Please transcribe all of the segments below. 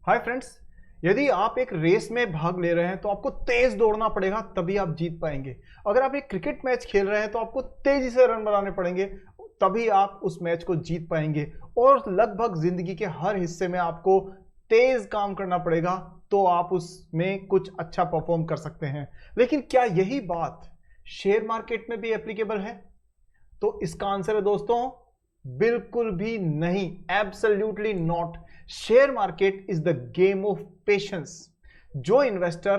Hi friends, यदि आप एक रेस में भाग ले रहे हैं तो आपको तेज दौड़ना पड़ेगा, तभी आप जीत पाएंगे। अगर आप एक क्रिकेट मैच खेल रहे हैं तो आपको तेजी से रन बनाने पड़ेंगे, तभी आप उस मैच को जीत पाएंगे। और लगभग जिंदगी के हर हिस्से में आपको तेज काम करना पड़ेगा, तो आप उसमें कुछ अच्छा परफॉर्म कर सकते हैं। लेकिन क्या यही बात शेयर मार्केट में भी एप्लीकेबल है? तो इसका आंसर है दोस्तों, बिल्कुल भी नहीं, absolutely not. Share market is the game of patience. जो इन्वेस्टर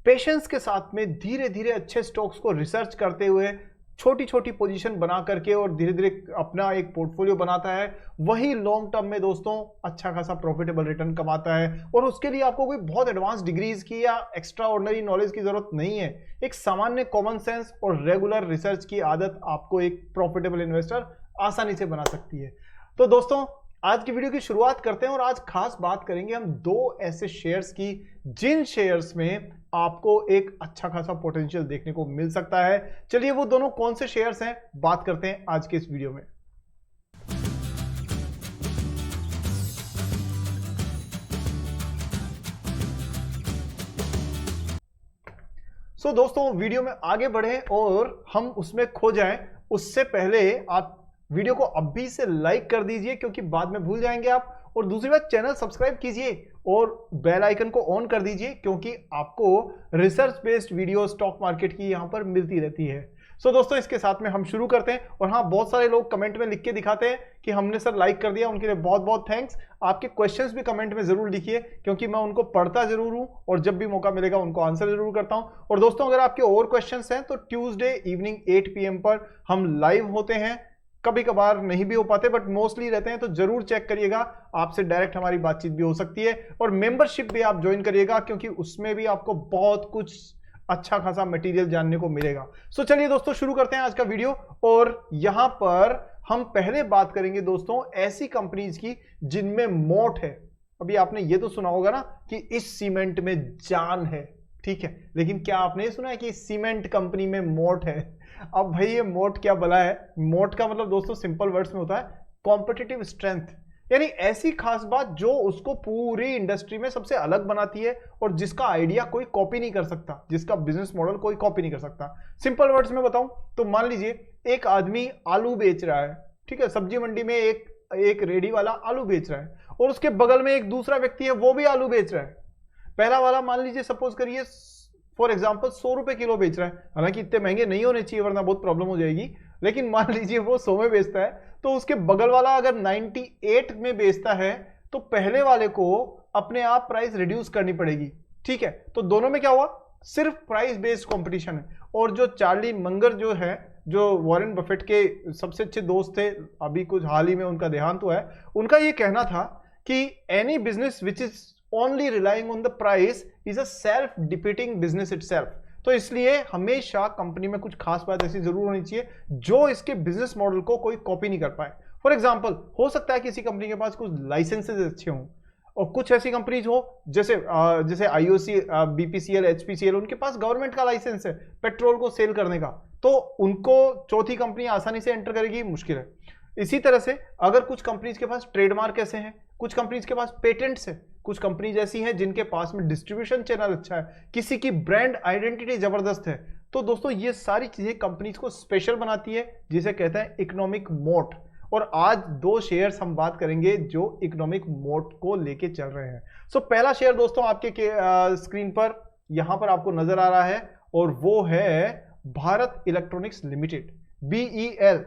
पेशेंस के साथ में धीरे धीरे अच्छे स्टॉक्स को रिसर्च करते हुए छोटी छोटी पोजीशन बना करके और धीरे धीरे अपना एक पोर्टफोलियो बनाता है, वही लॉन्ग टर्म में दोस्तों अच्छा खासा प्रॉफिटेबल रिटर्न कमाता है। और उसके लिए आपको कोई बहुत एडवांस डिग्रीज की या एक्स्ट्रा ऑर्डिनरी नॉलेज की जरूरत नहीं है। एक सामान्य कॉमन सेंस और रेगुलर रिसर्च की आदत आपको एक प्रॉफिटेबल इन्वेस्टर आसानी से बना सकती है। तो दोस्तों, आज की वीडियो की शुरुआत करते हैं और आज खास बात करेंगे हम दो ऐसे शेयर्स की जिन शेयर्स में आपको एक अच्छा खासा पोटेंशियल देखने को मिल सकता है। चलिए वो दोनों कौन से शेयर्स हैं, बात करते हैं आज के इस वीडियो में। दोस्तों, वीडियो में आगे बढ़े और हम उसमें खो जाएं उससे पहले आप वीडियो को अभी से लाइक कर दीजिए, क्योंकि बाद में भूल जाएंगे आप। और दूसरी बात, चैनल सब्सक्राइब कीजिए और बेल आइकन को ऑन कर दीजिए, क्योंकि आपको research based video stock market की यहां पर मिलती रहती है। दोस्तों, इसके साथ में हम शुरू करते हैं। और हाँ, बहुत सारे लोग कमेंट में लिख के दिखाते हैं कि हमने सर लाइक कर दिया, उनके लिए बहुत बहुत थैंक्स। आपके क्वेश्चंस भी कमेंट में जरूर लिखिए, क्योंकि मैं उनको पढ़ता जरूर हूं और जब भी मौका मिलेगा उनको आंसर जरूर करता हूं। और दोस्तों, अगर आपके और क्वेश्चंस हैं तो ट्यूसडे इवनिंग 8 PM पर हम लाइव होते हैं। कभी कभार नहीं भी हो पाते, बट मोस्टली रहते हैं, तो जरूर चेक करिएगा। आपसे डायरेक्ट हमारी बातचीत भी हो सकती है और मेंबरशिप भी आप ज्वाइन करिएगा, क्योंकि उसमें भी आपको बहुत कुछ अच्छा खासा मटेरियल जानने को मिलेगा। चलिए दोस्तों, शुरू करते हैं आज का वीडियो। और यहां पर हम पहले बात करेंगे दोस्तों ऐसी कंपनीज की जिनमें मोट है। अभी आपने ये तो सुना होगा ना कि इस सीमेंट में जान है, ठीक है, लेकिन क्या आपने ये सुना है कि सीमेंट कंपनी में मोट है? अब भाई, ये मोट क्या भला है? मोट का मतलब दोस्तों सिंपल वर्ड्स में होता है कॉम्पिटिटिव स्ट्रेंथ, यानी ऐसी खास बात जो उसको पूरी इंडस्ट्री में सबसे अलग बनाती है और जिसका आइडिया कोई कॉपी नहीं कर सकता, जिसका बिजनेस मॉडल कोई कॉपी नहीं कर सकता। सिंपल वर्ड्स में बताऊं तो मान लीजिए एक आदमी आलू बेच रहा है, ठीक है, सब्जी मंडी में एक रेडी वाला आलू बेच रहा है और उसके बगल में एक दूसरा व्यक्ति है, वो भी आलू बेच रहा है। पहला वाला मान लीजिए सपोज करिए फॉर एग्जांपल 100 रुपए किलो बेच रहा है, हालांकि इतने महंगे नहीं होने चाहिए वरना बहुत प्रॉब्लम हो जाएगी, लेकिन मान लीजिए वो 100 में बेचता है। तो उसके बगल वाला अगर 98 में बेचता है तो पहले वाले को अपने आप प्राइस रिड्यूस करनी पड़ेगी, ठीक है। तो दोनों में क्या हुआ, सिर्फ प्राइस बेस्ड कंपटीशन है। और जो चार्ली मंगर जो है, जो वॉरेन बफेट के सबसे अच्छे दोस्त थे, अभी कुछ हाल ही में उनका देहांत हुआ है, उनका ये कहना था कि any business which is only relying on the price is a self defeating business itself। तो इसलिए हमेशा कंपनी में कुछ खास बात ऐसी जरूर होनी चाहिए जो इसके बिजनेस मॉडल को कोई कॉपी नहीं कर पाए। फॉर एग्जांपल, हो सकता है किसी कंपनी के पास कुछ लाइसेंसेस अच्छे हों और कुछ ऐसी कंपनीज हो जैसे आईओसी, बीपीसीएल, एचपीसीएल, उनके पास गवर्नमेंट का लाइसेंस है पेट्रोल को सेल करने का, तो उनको चौथी कंपनी आसानी से एंटर करेगी, मुश्किल है। इसी तरह से अगर कुछ कंपनीज के पास ट्रेडमार्क ऐसे हैं, कुछ कंपनीज के पास पेटेंट्स है, कुछ कंपनीज ऐसी हैं जिनके पास में डिस्ट्रीब्यूशन चैनल अच्छा है, किसी की ब्रांड आइडेंटिटी जबरदस्त है, तो दोस्तों ये सारी चीजें कंपनीज को स्पेशल बनाती है, जिसे कहते हैं इकोनॉमिक मोट। और आज दो शेयर्स हम बात करेंगे जो इकोनॉमिक मोट को लेके चल रहे हैं। पहला शेयर दोस्तों आपके स्क्रीन पर यहां पर आपको नजर आ रहा है और वो है भारत इलेक्ट्रॉनिक्स लिमिटेड, BEL।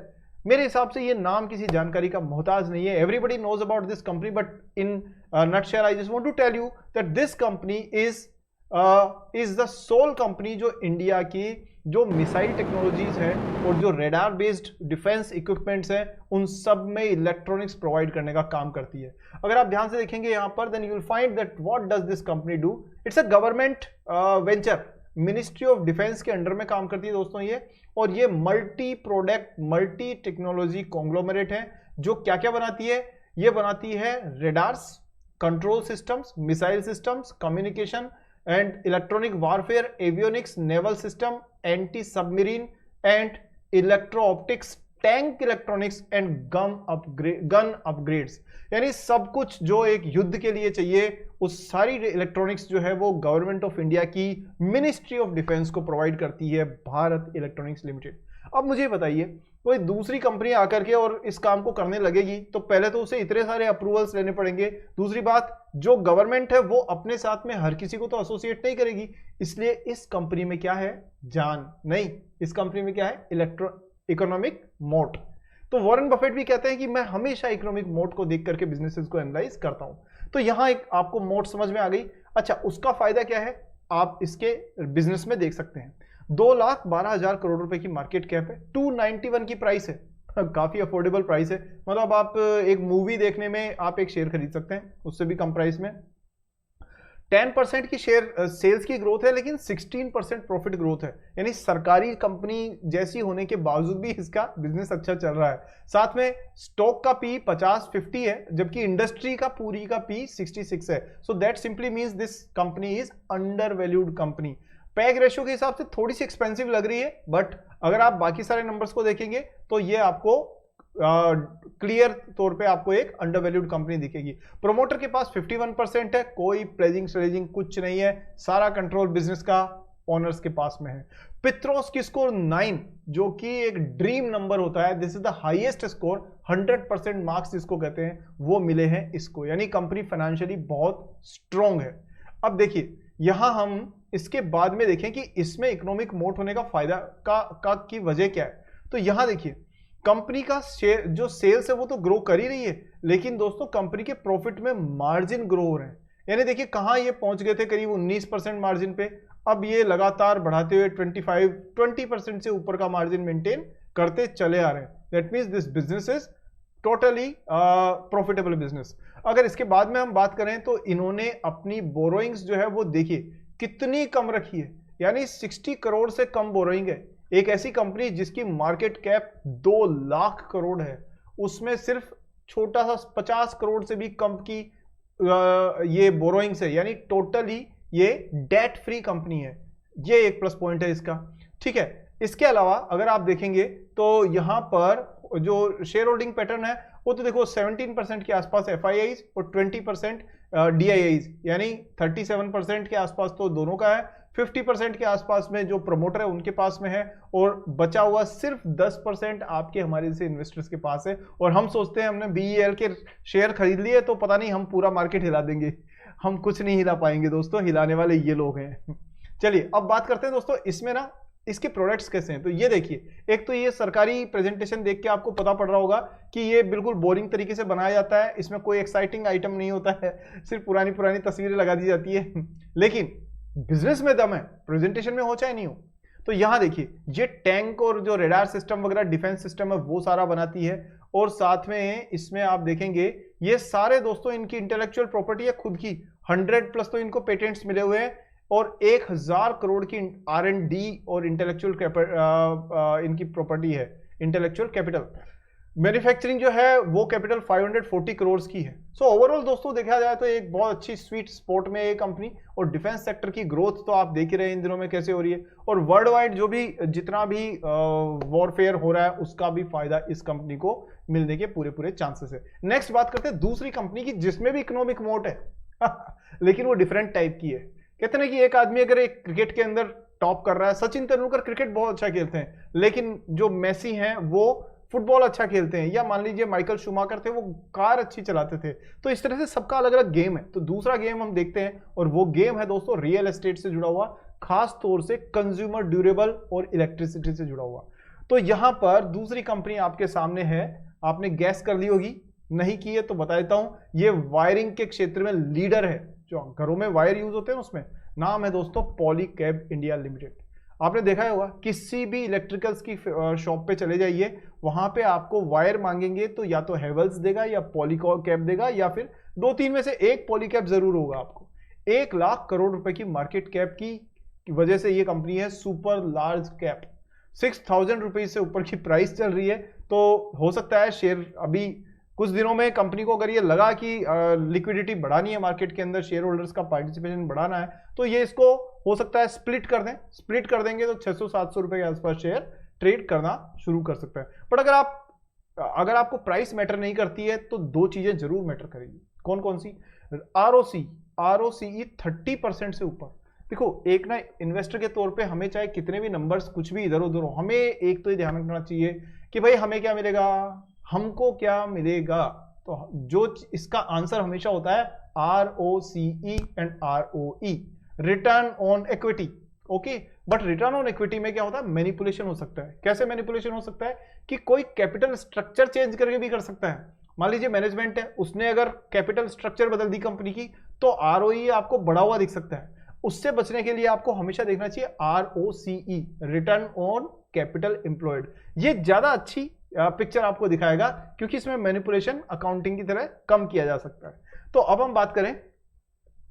मेरे हिसाब से ये नाम किसी जानकारी का मोहताज नहीं है, everybody knows about this company, but in nutshell I just want to tell you that this company is the sole company जो इंडिया की जो मिसाइल टेक्नोलॉजीज है और जो रेडार बेस्ड डिफेंस इक्विपमेंट्स हैं उन सब में इलेक्ट्रॉनिक्स प्रोवाइड करने का काम करती है। अगर आप ध्यान से देखेंगे यहां पर, then you will find that what does this company do. It's a government venture, ministry of defence के अंडर में काम करती है दोस्तों ये। और ये multi product multi technology conglomerate है जो क्या क्या बनाती है। ये बनाती है radars, control systems, missile systems, communication and electronic warfare, avionics, naval system, anti submarine and electro optics, tank electronics and gun upgrades, यानी सब कुछ जो एक युद्ध के लिए चाहिए उस सारी इलेक्ट्रॉनिक्स जो है वो गवर्नमेंट ऑफ इंडिया की मिनिस्ट्री ऑफ डिफेंस को प्रोवाइड करती है भारत इलेक्ट्रॉनिक्स लिमिटेड। अब मुझे बताइए, कोई दूसरी कंपनी आकर के और इस काम को करने लगेगी तो पहले तो उसे इतने सारे अप्रूवल्स लेने पड़ेंगे। दूसरी बात, जो गवर्नमेंट है वो अपने साथ में हर किसी को तो एसोसिएट नहीं करेगी, इसलिए इस कंपनी में क्या है, जान नहीं, इस कंपनी में क्या है, इकोनॉमिक मोट। तो वॉरेन बफेट भी कहते हैं कि मैं हमेशा इकोनॉमिक मोट को देख करके बिजनेसेस को एनालाइज करता हूं। तो यहां एक आपको मोट समझ में आ गई। अच्छा, उसका फायदा क्या है आप इसके बिजनेस में देख सकते हैं। 2,12,000 करोड़ रुपए की मार्केट कैप है, 291 की प्राइस है, काफी अफोर्डेबल प्राइस है। मतलब आप एक मूवी देखने में आप एक शेयर खरीद सकते हैं उससे भी कम प्राइस में। 10% की शेयर सेल्स की ग्रोथ है, लेकिन 16% प्रॉफिट ग्रोथ है, यानी सरकारी कंपनी जैसी होने के बावजूद भी इसका बिजनेस अच्छा चल रहा है। साथ में स्टॉक का पी 50-50 है, जबकि इंडस्ट्री का पूरी का पी 66 है। So that simply means this company is under valued company. Peg ratio के हिसाब से थोड़ी सी एक्सपेंसिव लग रही है, बट अगर आप बाकी सारे नंबर्स को देखेंगे तो ये आपको क्लियर तौर पे आपको एक अंडरवैल्यूड कंपनी दिखेगी। प्रोमोटर के पास 51% है, कोई प्लेजिंग स्लेजिंग कुछ नहीं है, सारा कंट्रोल बिजनेस का ओनर्स के पास में है। पित्रोस की स्कोर 9, जो कि एक ड्रीम नंबर होता है, this is the highest score, 100% marks जिसको कहते हैं वो मिले हैं इसको, यानी कंपनी फाइनेंशियली बहुत स्ट्रॉन्ग है। अब देखिए यहां हम इसके बाद में देखें कि इसमें इकोनॉमिक मोट होने का फायदा की वजह क्या है। तो यहां देखिए कंपनी का शेयर जो सेल्स है वो तो ग्रो कर ही रही है, लेकिन दोस्तों कंपनी के प्रॉफिट में मार्जिन ग्रो हो रहे हैं। यानी देखिए कहां ये पहुंच गए थे, करीब 19% मार्जिन पे, अब ये लगातार बढ़ाते हुए 20% से ऊपर का मार्जिन मेंटेन करते चले आ रहे हैं। That means this business is totally profitable business. अगर इसके बाद में हम बात करें तो इन्होंने अपनी बोरोइंग्स जो है वो देखिए कितनी कम रखी है, यानी 60 करोड़ से कम बोरोइंग है। एक ऐसी कंपनी जिसकी मार्केट कैप 2 लाख करोड़ है, उसमें सिर्फ छोटा सा 50 करोड़ से भी कम की ये बोरोइंग्स है, यानी टोटली ये डेट फ्री कंपनी है। ये एक प्लस पॉइंट है इसका, ठीक है। इसके अलावा अगर आप देखेंगे तो यहां पर जो शेयर होल्डिंग पैटर्न है वो तो देखो 17% के आसपास एफआईआईज और 20% डीआईआईज, यानी 37% के आसपास तो दोनों का है, 50% के आसपास में जो प्रमोटर है उनके पास में है, और बचा हुआ सिर्फ 10% आपके हमारे जैसे इन्वेस्टर्स के पास है। और हम सोचते हैं हमने बीईएल के शेयर खरीद लिए तो पता नहीं हम पूरा मार्केट हिला देंगे, हम कुछ नहीं हिला पाएंगे दोस्तों, हिलाने वाले ये लोग हैं। चलिए अब बात करते हैं दोस्तों इसमें ना इसके प्रोडक्ट्स कैसे हैं। तो ये देखिए, एक तो ये सरकारी प्रेजेंटेशन देख के आपको पता पड़ रहा होगा कि ये बिल्कुल बोरिंग तरीके से बनाया जाता है, इसमें कोई एक्साइटिंग आइटम नहीं होता है, सिर्फ पुरानी पुरानी तस्वीरें लगा दी जाती है। लेकिन बिजनेस में दम है, प्रेजेंटेशन में हो चाहे नहीं हो। तो यहां देखिए ये टैंक और जो रेडार सिस्टम वगैरह डिफेंस सिस्टम है वो सारा बनाती है, और साथ में इसमें आप देखेंगे ये सारे दोस्तों इनकी इंटेलेक्चुअल प्रॉपर्टी है खुद की, 100+ तो इनको पेटेंट्स मिले हुए हैं, और 1000 करोड़ की R&D और इंटेलेक्चुअल इनकी प्रॉपर्टी है, इंटेलेक्चुअल कैपिटल। मैन्युफैक्चरिंग जो है वो कैपिटल 540 करोड़ की है। सो ओवरऑल दोस्तों देखा जाए तो एक बहुत अच्छी स्वीट स्पॉट में ये कंपनी, और डिफेंस सेक्टर की ग्रोथ तो आप देख ही रहे हैं इन दिनों में कैसे हो रही है, और वर्ल्ड वाइड जो भी जितना भी वॉरफेयर हो रहा है उसका भी फायदा इस कंपनी को मिलने के पूरे पूरे चांसेस है। नेक्स्ट बात करते हैं दूसरी कंपनी की जिसमें भी इकोनॉमिक मोट है लेकिन वो डिफरेंट टाइप की है। कहते हैं कि एक आदमी अगर एक क्रिकेट के अंदर टॉप कर रहा है, सचिन तेंदुलकर क्रिकेट बहुत अच्छा खेलते हैं, लेकिन जो मेसी हैं वो फुटबॉल अच्छा खेलते हैं, या मान लीजिए माइकल शूमाकर थे वो कार अच्छी चलाते थे। तो इस तरह से सबका अलग अलग गेम है। तो दूसरा गेम हम देखते हैं, और वो गेम है दोस्तों रियल एस्टेट से जुड़ा हुआ, खास तौर से कंज्यूमर ड्यूरेबल और इलेक्ट्रिसिटी से जुड़ा हुआ। तो यहां पर दूसरी कंपनी आपके सामने है, आपने गैस कर ली होगी, नहीं की है तो बता देता हूं, ये वायरिंग के क्षेत्र में लीडर है, जो घरों में वायर यूज होते हैं उसमें, नाम है दोस्तों पॉलीकैब इंडिया लिमिटेड। आपने देखा होगा किसी भी इलेक्ट्रिकल्स की शॉप पे चले जाइए, वहां पे आपको वायर मांगेंगे तो या तो हेवल्स देगा या पॉलीकैब देगा, या फिर 2-3 में से एक पॉलीकैब जरूर होगा आपको। 1 लाख करोड़ रुपए की मार्केट कैप की वजह से ये कंपनी है सुपर लार्ज कैप, 6000 रुपीज से ऊपर की प्राइस चल रही है। तो हो सकता है शेयर अभी कुछ दिनों में कंपनी को अगर ये लगा कि लिक्विडिटी बढ़ानी है मार्केट के अंदर, शेयर होल्डर्स का पार्टिसिपेशन बढ़ाना है, तो ये इसको हो सकता है स्प्लिट कर दें। स्प्लिट कर देंगे तो 600-700 रुपए के आसपास शेयर ट्रेड करना शुरू कर सकता है। बट अगर आपको प्राइस मैटर नहीं करती है तो 2 चीजें जरूर मैटर करेगी। कौन कौन सी? ROCE 30% से ऊपर। देखो एक ना इन्वेस्टर के तौर पे हमें चाहे कितने भी नंबर्स कुछ भी इधर उधर हो, हमें एक तो ये ध्यान रखना चाहिए कि भाई हमें क्या मिलेगा, हमको क्या मिलेगा। तो जो इसका आंसर हमेशा होता है ROCE and ROE, return on equity. Okay, but return on equity में क्या होता है, मैनिपुलेशन हो सकता है। कैसे मैनिपुलेशन हो सकता है कि कोई कैपिटल स्ट्रक्चर चेंज करके भी कर सकता है। मान लीजिए मैनेजमेंट है, उसने अगर कैपिटल स्ट्रक्चर बदल दी कंपनी की, तो ROE आपको बढ़ा हुआ दिख सकता है। उससे बचने के लिए आपको हमेशा देखना चाहिए ROCE, return on capital employed. ये ज्यादा अच्छी पिक्चर आपको दिखाएगा क्योंकि इसमें मैनिपुलेशन अकाउंटिंग की तरह कम किया जा सकता है। तो अब हम बात करें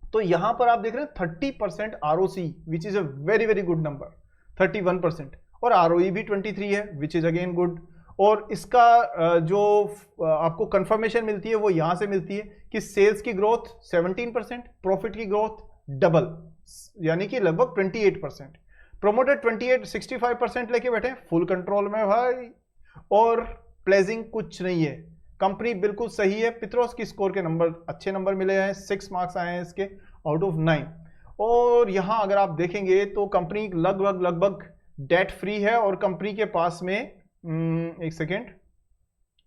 तो यहां पर आप देख रहे हैं 30% ROCE, which is a very very good number, 31%, और ROE भी 23 है, विच इज अगेन गुड। और इसका जो आपको कंफर्मेशन मिलती है वो यहां से मिलती है कि सेल्स की ग्रोथ 17%, प्रॉफिट की ग्रोथ डबल, यानी कि लगभग 28%। प्रोमोटेड 65% लेके बैठे, फुल कंट्रोल में भाई, और प्लेजिंग कुछ नहीं है, कंपनी बिल्कुल सही है। पित्रोस की स्कोर के नंबर अच्छे नंबर मिले हैं, 6 मार्क्स आए हैं इसके आउट ऑफ 9। और यहां अगर आप देखेंगे तो कंपनी लगभग डेट फ्री है, और कंपनी के पास में एक सेकेंड,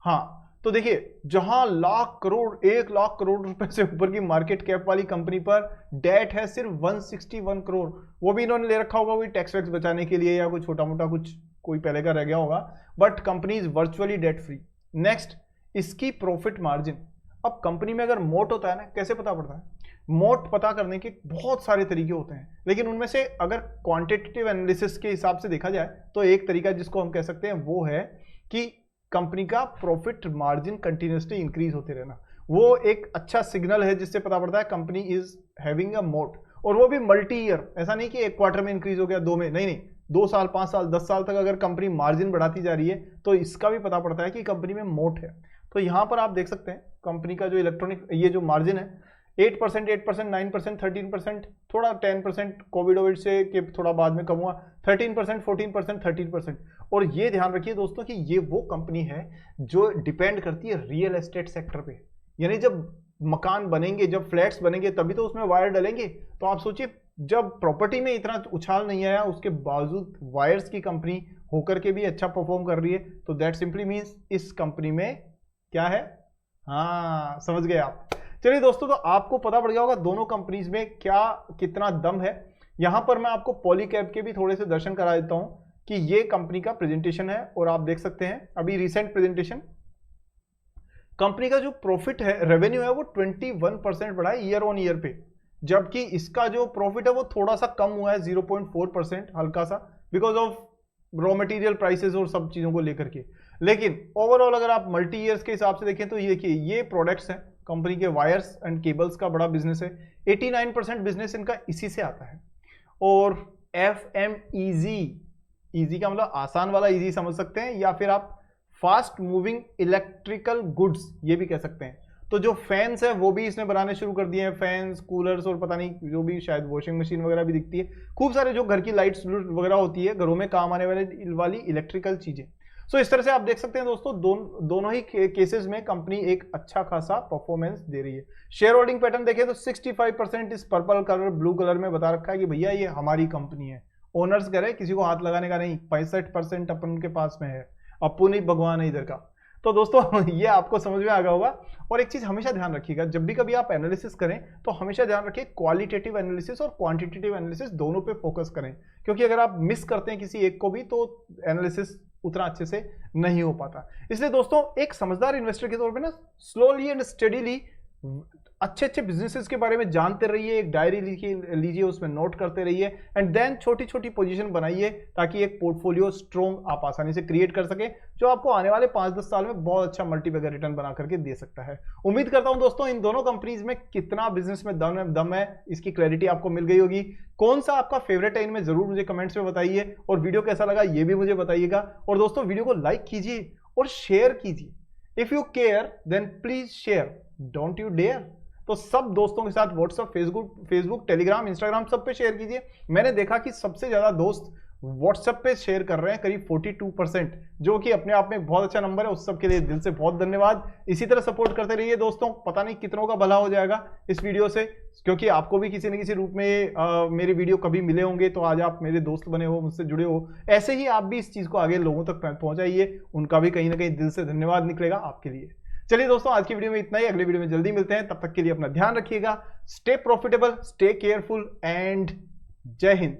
हाँ तो देखिए जहां 1 लाख करोड़ रुपए से ऊपर की मार्केट कैप वाली कंपनी पर डेट है सिर्फ 161 करोड़। वो भी इन्होंने ले रखा होगा कोई टैक्स वैक्स बचाने के लिए या कोई छोटा मोटा कुछ कोई पहले का रह गया होगा, but company is virtually debt free. Next, इसकी प्रॉफिट मार्जिन। अब कंपनी में अगर मोट होता है ना, कैसे पता पड़ता है, मोट पता करने के बहुत सारे तरीके होते हैं, लेकिन उनमें से अगर क्वांटिटेटिव एनालिसिस के हिसाब से देखा जाए तो एक तरीका जिसको हम कह सकते हैं वो है कि कंपनी का प्रॉफिट मार्जिन कंटिन्यूसली इंक्रीज होते रहना। वो एक अच्छा सिग्नल है जिससे पता पड़ता है कंपनी इज हैविंग अ मोट, और वो भी मल्टी ईयर। ऐसा नहीं कि एक क्वार्टर में इंक्रीज हो गया, 2 में नहीं, 2 साल 5 साल 10 साल तक अगर कंपनी मार्जिन बढ़ाती जा रही है तो इसका भी पता पड़ता है कि कंपनी में मोट है। तो यहां पर आप देख सकते हैं कंपनी का जो इलेक्ट्रॉनिक ये जो मार्जिन है 8%, 9%, 13%, थोड़ा 10% कोविड से के थोड़ा बाद में कम हुआ, 13%, 14%, 13%। और ये ध्यान रखिए दोस्तों कि ये वो कंपनी है जो डिपेंड करती है रियल एस्टेट सेक्टर पे, यानी जब मकान बनेंगे, जब फ्लैट्स बनेंगे तभी तो उसमें वायर डलेंगे। तो आप सोचिए जब प्रॉपर्टी में इतना उछाल नहीं आया उसके बावजूद वायर्स की कंपनी होकर के भी अच्छा परफॉर्म कर रही है, तो दैट सिंपली मीन्स इस कंपनी में क्या है, हाँ समझ गए आप। चलिए दोस्तों, तो आपको पता पड़ गया होगा दोनों कंपनीज में क्या कितना दम है। यहां पर मैं आपको पॉलीकैब के भी थोड़े से दर्शन करा देता हूं कि ये कंपनी का प्रेजेंटेशन है, और आप देख सकते हैं अभी रिसेंट प्रेजेंटेशन। कंपनी का जो प्रॉफिट है, रेवेन्यू है, वो 21% बढ़ा है ईयर ऑन ईयर पे, जबकि इसका जो प्रॉफिट है वो थोड़ा सा कम हुआ है 0.4%, हल्का सा, because of raw material prices और सब चीजों को लेकर के। लेकिन ओवरऑल अगर आप मल्टी ईयर्स के हिसाब से देखें तो ये देखिए ये प्रोडक्ट्स हैं कंपनी के, वायर्स एंड केबल्स का बड़ा बिजनेस है, 89% बिजनेस इनका इसी से आता है। और FMEG, इजी का मतलब आसान वाला इजी समझ सकते हैं, या फिर आप फास्ट मूविंग इलेक्ट्रिकल गुड्स ये भी कह सकते हैं। तो जो फैंस है वो भी इसने बनाने शुरू कर दिए हैं, फैंस, कूलर्स और पता नहीं जो भी, शायद वॉशिंग मशीन वगैरह भी दिखती है, खूब सारे जो घर की लाइट्स वगैरह होती है, घरों में काम आने वाली इलेक्ट्रिकल चीजें। सो इस तरह से आप देख सकते हैं दोस्तों दोनों ही केसेस में कंपनी एक अच्छा खासा परफॉर्मेंस दे रही है। शेयर होल्डिंग पैटर्न देखें तो 65% इस पर्पल कलर ब्लू कलर में बता रखा है कि भैया ये हमारी कंपनी है, ओनर्स करे, किसी को हाथ लगाने का नहीं। 65% अपन के पास में है, अपू नहीं भगवान है इधर का। तो दोस्तों ये आपको समझ में आ गया होगा। और एक चीज हमेशा ध्यान रखिएगा, जब भी कभी आप एनालिसिस करें तो हमेशा ध्यान रखिए क्वालिटेटिव एनालिसिस और क्वांटिटेटिव एनालिसिस दोनों पे फोकस करें, क्योंकि अगर आप मिस करते हैं किसी एक को भी तो एनालिसिस उतना अच्छे से नहीं हो पाता। इसलिए दोस्तों एक समझदार इन्वेस्टर के तौर पे ना स्लोली एंड स्टडीली अच्छे अच्छे बिजनेसेस के बारे में जानते रहिए, एक डायरी लीजिए, उसमें नोट करते रहिए, एंड देन छोटी छोटी पोजीशन बनाइए ताकि एक पोर्टफोलियो स्ट्रॉन्ग आप आसानी से क्रिएट कर सके, जो आपको आने वाले 5-10 साल में बहुत अच्छा मल्टीबैगर रिटर्न बना करके दे सकता है। उम्मीद करता हूं दोस्तों इन दोनों कंपनीज में कितना बिजनेस में दम है इसकी क्लैरिटी आपको मिल गई होगी। कौन सा आपका फेवरेट है इनमें जरूर मुझे कमेंट्स में बताइए, और वीडियो कैसा लगा ये भी मुझे बताइएगा। और दोस्तों वीडियो को लाइक कीजिए और शेयर कीजिए। If you care then please share, don't you dare. तो सब दोस्तों के साथ व्हाट्सएप, फेसबुक, टेलीग्राम, इंस्टाग्राम सब पे शेयर कीजिए। मैंने देखा कि सबसे ज्यादा दोस्त व्हाट्सएप पे शेयर कर रहे हैं, करीब 42%, जो कि अपने आप में बहुत अच्छा नंबर है। उस सब के लिए दिल से बहुत धन्यवाद। इसी तरह सपोर्ट करते रहिए दोस्तों, पता नहीं कितनों का भला हो जाएगा इस वीडियो से, क्योंकि आपको भी किसी न किसी रूप में मेरे वीडियो कभी मिले होंगे, तो आज आप मेरे दोस्त बने हो, मुझसे जुड़े हो, ऐसे ही आप भी इस चीज को आगे लोगों तक पहुंचाइए, उनका भी कहीं ना कहीं दिल से धन्यवाद निकलेगा आपके लिए। चलिए दोस्तों, आज की वीडियो में इतना ही, अगले वीडियो में जल्दी मिलते हैं, तब तक के लिए अपना ध्यान रखिएगा, stay profitable, stay careful and जय हिंद।